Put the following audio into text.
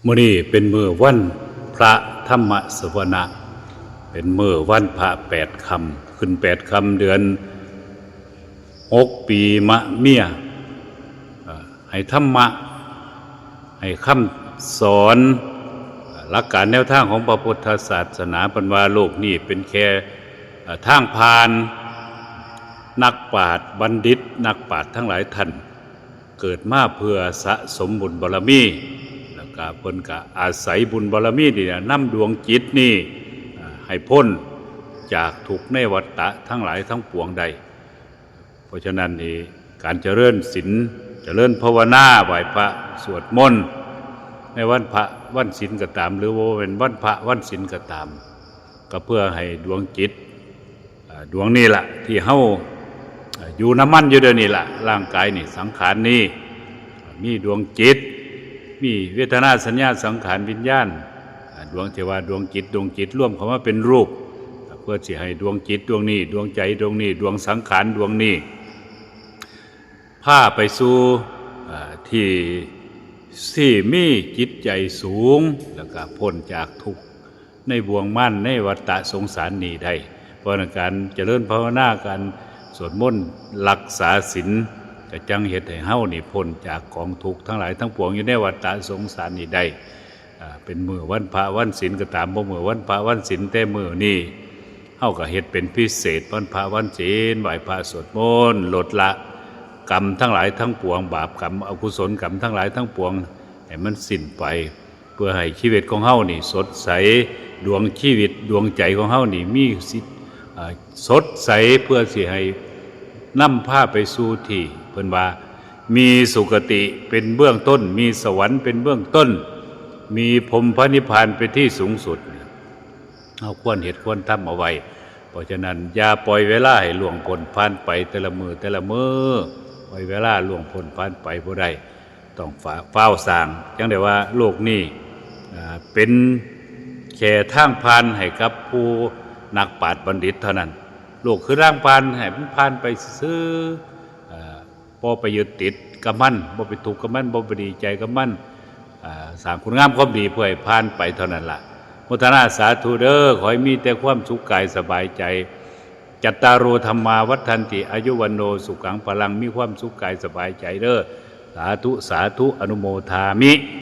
มื้อนี้เป็นมื้อวันพระธรรมสวนะเป็นมื้อวันพระ8 ค่ำขึ้น8 ค่ำเดือน6 ปีมะเมียให้ธรรมะให้คำสอนหลักการแนวทางของพระพุทธศาสนาปัญว่าโลกนี้เป็นแค่ทางผ่านนักปราชญ์บัณฑิตนักปราชญ์ทั้งหลายท่านเกิดมาเพื่อสะสมบุญบารมีแล้วก็เพิ่นก็อาศัยบุญบารมีนี่นำดวงจิตนี่ให้พ้นจากทุกข์ในวัฏฏะทั้งหลายทั้งปวงใดเพราะฉะนั้นนี่การเจริญศีลเจริญภาวนาไหว้พระสวดมนต์ในวันพระวันศีลก็ตามหรือว่าเป็นวันพระวันศีลก็ตามก็เพื่อให้ดวงจิตดวงนี้ล่ะที่เฮาอยู่น้ำมันอยู่เดี๋ยวนี้ล่ะร่างกายนี่สังขารนี่มีดวงจิตมีเวทนาสัญญาสังขารวิญญาณดวงเทวาดวงจิตร่วมเข้ามาเป็นรูปเพื่อสิให้ดวงจิตดวงนี้ดวงใจดวงนี้ดวงสังขารดวงนี้พาไปสู่ที่มีจิตใจสูงแล้วก็พ้นจากทุกข์ในบ่วงมั่นในวัฏฏะสงสารนี้ได้เพราะการเจริญภาวนาการสวดมนต์รักษาศีลก็จังเฮ็ดให้เฮานี่พ้นจากกองทุกข์ทั้งหลายทั้งปวงอยู่ในวัฏฏะสงสารนี้ได้เป็นมื้อวันพระวันศีลก็ตามบ่มื้อวันพระวันศีลแต่มื้อนี้เฮาก็เฮ็ดเป็นพิเศษวันพระวันศีลไหว้พระสวดมนต์ลดละกรรมทั้งหลายทั้งปวงบาปกรรมอกุศลกรรมทั้งหลายทั้งปวงให้มันสิ้นไปเพื่อให้ชีวิตของเฮานี่สดใสดวงชีวิตดวงใจของเฮานี่มีสดใสเพื่อสิให้นำพาไปสู่ที่เพิ่นว่ามีสุคติเป็นเบื้องต้นมีสวรรค์เป็นเบื้องต้นมีพรหมพระนิพพานเป็นที่สูงสุดเอาควรเฮ็ดควรทำเอาไว้เพราะฉะนั้นอย่าปล่อยเวลาให้ล่วงพ้นผ่านไปแต่ละมื้อปล่อยเวลาล่วงพ้นผ่านไปบ่ได้ต้องเฝ้าสร้างจังได้ว่าโลกนี้เป็นแค่ทางผ่านให้กับผู้นักปราชญ์บัณฑิตเท่านั้นโลกคือร่างผ่านให้มันผ่านไปซื่อบ่ไปยึดติดกับมันบ่ไปทุกข์กับมันบ่ไปดีใจกับมันสร้างคุณงามความดีเพื่อให้ผ่านไปเท่านั้นล่ะมุทนาสาธุเด้อขอให้มีแต่ความสุขกายสบายใจจัตตารโอธรรมาวัฏฏันติอายุวันโนสุขังพลังมีความสุขกายสบายใจเด้อสาธุอนุโมทามิ